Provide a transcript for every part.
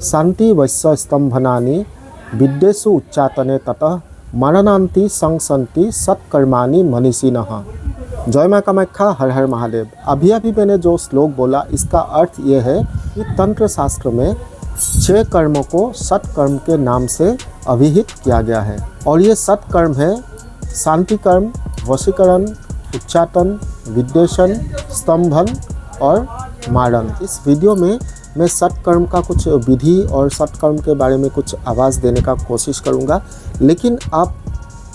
शांति वैश्य स्तंभनानि विद्येषु उच्चाटने ततः मरणान्ति संसन्ति सत्कर्माणि मनीषिणः। जय मां कामाख्या, हर हर महादेव। अभी मैंने जो श्लोक बोला इसका अर्थ ये है कि तंत्र शास्त्र में 6 कर्मों को सत्कर्म के नाम से अभिहित किया गया है और ये सत्कर्म है शांति कर्म, वशीकरण, उच्चाटन, विद्वेषण, स्तंभन और मारण। इस वीडियो में मैं सत्कर्म का कुछ विधि और सत्कर्म के बारे में कुछ आवाज़ देने का कोशिश करूंगा, लेकिन आप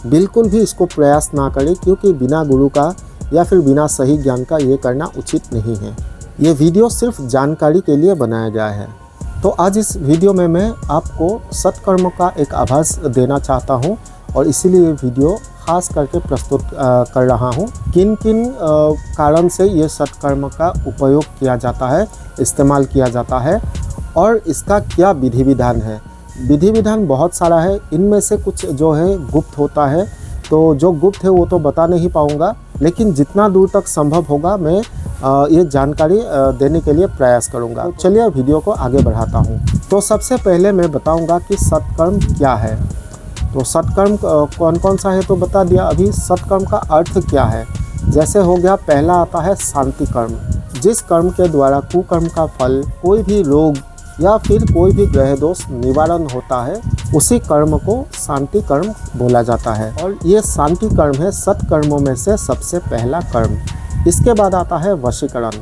बिल्कुल भी इसको प्रयास ना करें क्योंकि बिना गुरु का या फिर बिना सही ज्ञान का ये करना उचित नहीं है। ये वीडियो सिर्फ जानकारी के लिए बनाया गया है। तो आज इस वीडियो में मैं आपको सत्कर्म का एक आभास देना चाहता हूँ और इसीलिए ये वीडियो खास करके प्रस्तुत कर रहा हूँ। किन किन कारण से ये सत्कर्म का उपयोग किया जाता है, इस्तेमाल किया जाता है और इसका क्या विधि विधान है। विधि विधान बहुत सारा है, इनमें से कुछ जो है गुप्त होता है, तो जो गुप्त है वो तो बता नहीं पाऊँगा, लेकिन जितना दूर तक संभव होगा मैं ये जानकारी देने के लिए प्रयास करूँगा। तो चलिए वीडियो को आगे बढ़ाता हूँ। तो सबसे पहले मैं बताऊँगा कि सत्कर्म क्या है। तो सत्कर्म कौन कौन सा है तो बता दिया। अभी सत्कर्म का अर्थ क्या है, जैसे हो गया, पहला आता है शांति कर्म। जिस कर्म के द्वारा कुकर्म का फल, कोई भी रोग या फिर कोई भी ग्रह दोष निवारण होता है, उसी कर्म को शांति कर्म बोला जाता है और ये शांति कर्म है सत्कर्मों में से सबसे पहला कर्म। इसके बाद आता है वशीकरण।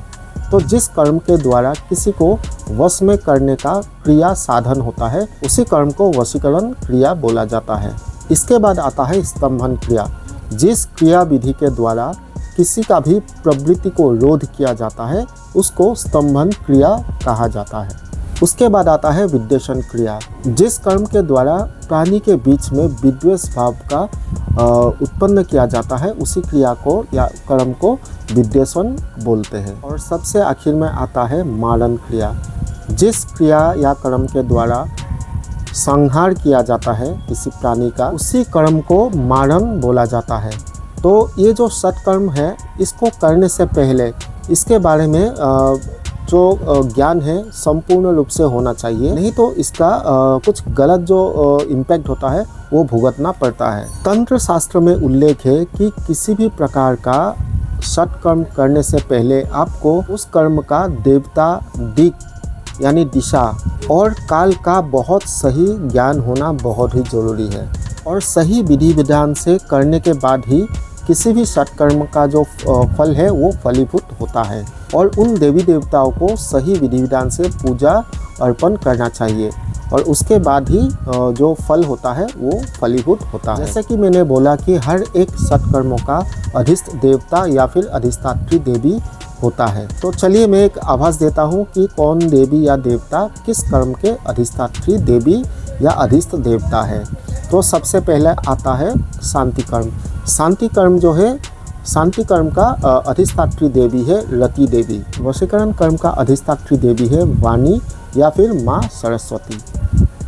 तो जिस कर्म के द्वारा किसी को वश में करने का क्रिया साधन होता है, उसी कर्म को वशीकरण क्रिया बोला जाता है। इसके बाद आता है स्तंभन क्रिया। जिस क्रिया विधि के द्वारा किसी का भी प्रवृत्ति को रोध किया जाता है, उसको स्तंभन क्रिया कहा जाता है। उसके बाद आता है विद्वेषण क्रिया। जिस कर्म के द्वारा प्राणी के बीच में विद्वेष भाव का उत्पन्न किया जाता है, उसी क्रिया को या कर्म को विद्वेषण बोलते हैं। और सबसे आखिर में आता है मारण क्रिया। जिस क्रिया या कर्म के द्वारा संहार किया जाता है किसी प्राणी का, उसी कर्म को मारण बोला जाता है। तो ये जो सत्कर्म है, इसको करने से पहले इसके बारे में जो ज्ञान है संपूर्ण रूप से होना चाहिए, नहीं तो इसका कुछ गलत जो इम्पैक्ट होता है वो भुगतना पड़ता है। तंत्र शास्त्र में उल्लेख है कि किसी भी प्रकार का सत्कर्म करने से पहले आपको उस कर्म का देवता, दिक् यानी दिशा और काल का बहुत सही ज्ञान होना बहुत ही जरूरी है। और सही विधि विधान से करने के बाद ही किसी भी सत्कर्म का जो फल है वो फलीभूत होता है और उन देवी देवताओं को सही विधि विधान से पूजा अर्पण करना चाहिए और उसके बाद ही जो फल होता है वो फलीभूत होता है। जैसे कि मैंने बोला कि हर एक सत्कर्मों का अधिष्ठ देवता या फिर अधिष्ठात्री देवी होता है। तो चलिए मैं एक आभास देता हूँ कि कौन देवी या देवता किस कर्म के अधिष्ठात्री देवी या अधिष्ठ देवता है। तो सबसे पहले आता है शांति कर्म। शांति कर्म जो है, शांति कर्म का अधिष्ठात्री देवी है रति देवी। वशीकरण कर्म का अधिष्ठात्री देवी है वाणी या फिर माँ सरस्वती।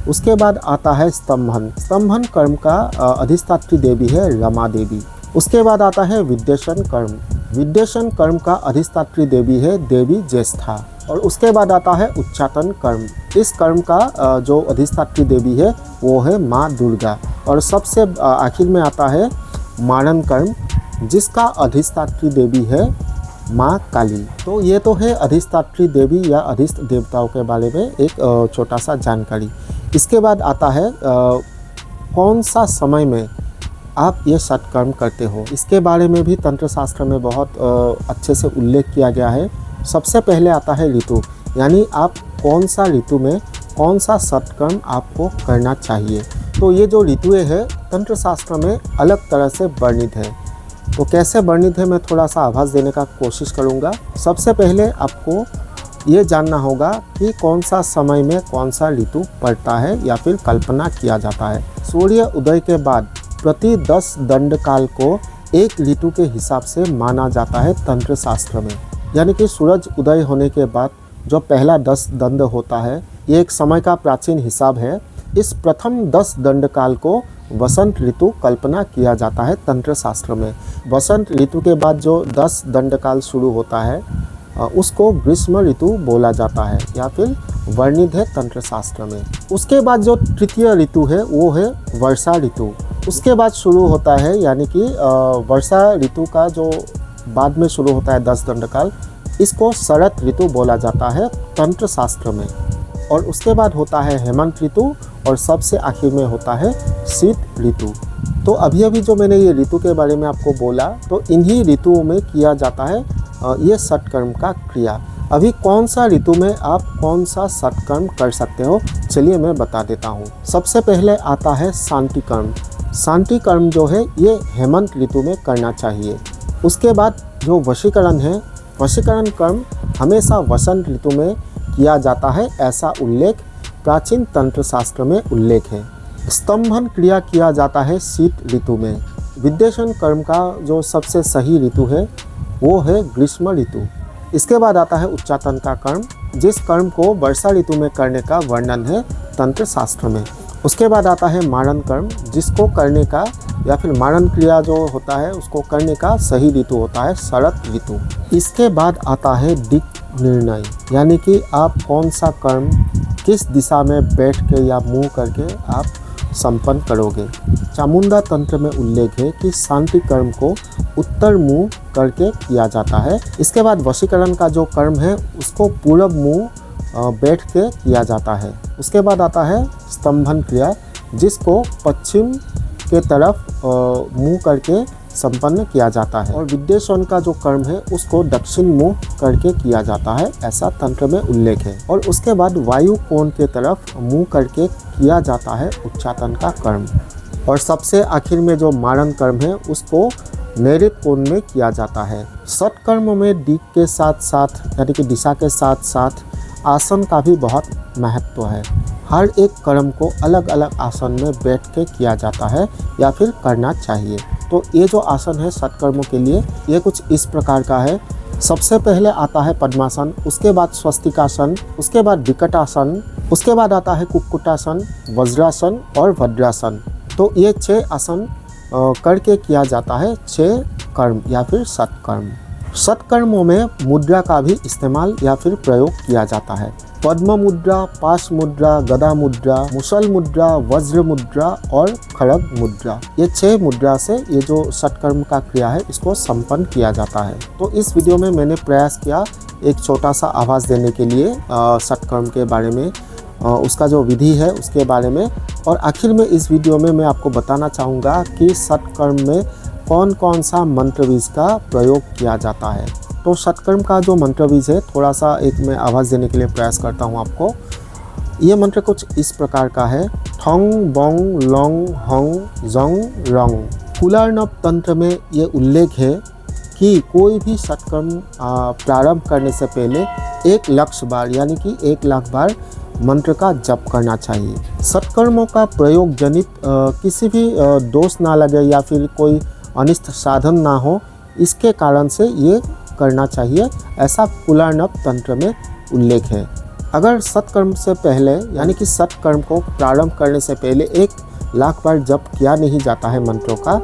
उसके बाद आता है स्तंभन। स्तंभन कर्म का अधिष्ठात्री देवी है रमा देवी। उसके बाद आता है विद्वेषण कर्म। विद्वेषण कर्म का अधिष्ठात्री देवी है देवी ज्येष्ठा। और उसके बाद आता है उच्चाटन कर्म। इस कर्म का जो अधिष्ठात्री देवी है वो है माँ दुर्गा। और सबसे आखिर में आता है मारण कर्म, जिसका अधिष्ठात्री देवी है माँ काली। तो ये तो है अधिष्ठात्री देवी या अधिष्ठ देवताओं के बारे में एक छोटा सा जानकारी। इसके बाद आता है कौन सा समय में आप ये सत्कर्म करते हो, इसके बारे में भी तंत्र शास्त्र में बहुत अच्छे से उल्लेख किया गया है। सबसे पहले आता है ऋतु, यानी आप कौन सा ऋतु में कौन सा सत्कर्म आपको करना चाहिए। तो ये जो ऋतुएं है तंत्र शास्त्र में अलग तरह से वर्णित है। तो कैसे वर्णित है मैं थोड़ा सा आभास देने का कोशिश करूँगा। सबसे पहले आपको ये जानना होगा कि कौन सा समय में कौन सा ऋतु पड़ता है या फिर कल्पना किया जाता है। सूर्य उदय के बाद प्रति 10 दंड काल को एक ऋतु के हिसाब से माना जाता है तंत्र शास्त्र में। यानी कि सूरज उदय होने के बाद जो पहला 10 दंड होता है, ये एक समय का प्राचीन हिसाब है। इस प्रथम 10 दंड काल को वसंत ऋतु कल्पना किया जाता है तंत्र शास्त्र में। वसंत ऋतु के बाद जो 10 दंड काल शुरू होता है उसको ग्रीष्म ऋतु बोला जाता है या फिर वर्णित है तंत्र शास्त्र में। उसके बाद जो तृतीय ऋतु है वो है वर्षा ऋतु। उसके बाद शुरू होता है यानी कि वर्षा ऋतु का जो बाद में शुरू होता है 10 दंडकाल, इसको शरद ऋतु बोला जाता है तंत्र शास्त्र में। और उसके बाद होता है हेमंत ऋतु और सबसे आखिर में होता है शीत ऋतु। तो अभी जो मैंने ये ऋतु के बारे में आपको बोला, तो इन्हीं ऋतुओं में किया जाता है ये सत्कर्म का क्रिया। अभी कौन सा ऋतु में आप कौन सा सत्कर्म कर सकते हो, चलिए मैं बता देता हूँ। सबसे पहले आता है शांति कर्म। शांति कर्म जो है ये हेमंत ऋतु में करना चाहिए। उसके बाद जो वशीकरण है, वशीकरण कर्म हमेशा वसंत ऋतु में किया जाता है, ऐसा उल्लेख प्राचीन तंत्र शास्त्र में उल्लेख है। स्तंभन क्रिया किया जाता है शीत ऋतु में। विद्वेषण कर्म का जो सबसे सही ऋतु है वो है ग्रीष्म ऋतु। इसके बाद आता है उच्चाटन का कर्म, जिस कर्म को वर्षा ऋतु में करने का वर्णन है तंत्र शास्त्र में। उसके बाद आता है मारण कर्म, जिसको करने का या फिर मारण क्रिया जो होता है उसको करने का सही ऋतु होता है शरद ऋतु। इसके बाद आता है दिक् निर्णय, यानी कि आप कौन सा कर्म किस दिशा में बैठ के या मुँह करके आप संपन्न करोगे। चामुंडा तंत्र में उल्लेख है कि शांति कर्म को उत्तर मुँह करके किया जाता है। इसके बाद वशीकरण का जो कर्म है उसको पूरब मुँह बैठ के किया जाता है। उसके बाद आता है स्तंभन क्रिया, जिसको पश्चिम के तरफ मुँह करके संपन्न किया जाता है। और विद्वेषण का जो कर्म है उसको दक्षिण मुँह करके किया जाता है, ऐसा तंत्र में उल्लेख है। और उसके बाद वायु कोण के तरफ मुँह करके किया जाता है उच्चाटन का कर्म। और सबसे आखिर में जो मारण कर्म है उसको नैऋत्य कोण में किया जाता है। सत्कर्म में दिक् के साथ साथ यानी कि दिशा के साथ साथ आसन का भी बहुत महत्व है। हर एक कर्म को अलग अलग आसन में बैठ के किया जाता है या फिर करना चाहिए। तो ये जो आसन है सत्कर्मों के लिए ये कुछ इस प्रकार का है। सबसे पहले आता है पद्मासन, उसके बाद स्वस्तिकासन, उसके बाद विकटासन, उसके बाद आता है कुक्कुटासन, वज्रासन और भद्रासन। तो ये 6 आसन करके किया जाता है 6 कर्म या फिर सत्कर्म। सत्कर्मों में मुद्रा का भी इस्तेमाल या फिर प्रयोग किया जाता है। पद्म मुद्रा, पाश मुद्रा, गदा मुद्रा, मुसल मुद्रा, वज्र मुद्रा और खड़ग मुद्रा, ये 6 मुद्रा से ये जो सत्कर्म का क्रिया है इसको संपन्न किया जाता है। तो इस वीडियो में मैंने प्रयास किया एक छोटा सा आभास देने के लिए सत्कर्म के बारे में, उसका जो विधि है उसके बारे में। और आखिर में इस वीडियो में मैं आपको बताना चाहूँगा कि सत्कर्म में कौन कौन सा मंत्र बीज का प्रयोग किया जाता है। तो सत्कर्म का जो मंत्र बीज है थोड़ा सा एक मैं आवाज़ देने के लिए प्रयास करता हूँ आपको। ये मंत्र कुछ इस प्रकार का है, ठोंग बोंग लोंग होंग जोंग रोंग। कुलार्णव तंत्र में ये उल्लेख है कि कोई भी सत्कर्म प्रारंभ करने से पहले 1 लाख बार यानी कि 1 लाख बार मंत्र का जप करना चाहिए। सत्कर्मों का प्रयोग जनित किसी भी दोष ना लगे या फिर कोई अनिष्ट साधन ना हो, इसके कारण से ये करना चाहिए, ऐसा कुलार्णव तंत्र में उल्लेख है। अगर सत्कर्म से पहले यानी कि सत्कर्म को प्रारंभ करने से पहले 1 लाख बार जप किया नहीं जाता है मंत्रों का,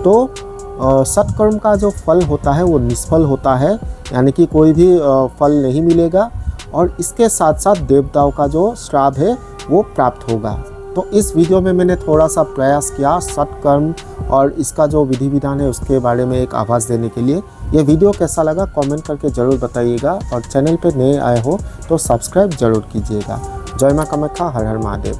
तो सत्कर्म का जो फल होता है वो निष्फल होता है, यानी कि कोई भी फल नहीं मिलेगा और इसके साथ साथ देवताओं का जो श्राप है वो प्राप्त होगा। तो इस वीडियो में मैंने थोड़ा सा प्रयास किया सत्कर्म और इसका जो विधि विधान है उसके बारे में एक आभास देने के लिए। ये वीडियो कैसा लगा कमेंट करके ज़रूर बताइएगा और चैनल पे नए आए हो तो सब्सक्राइब ज़रूर कीजिएगा। जय मां कामाख्या, हर हर महादेव।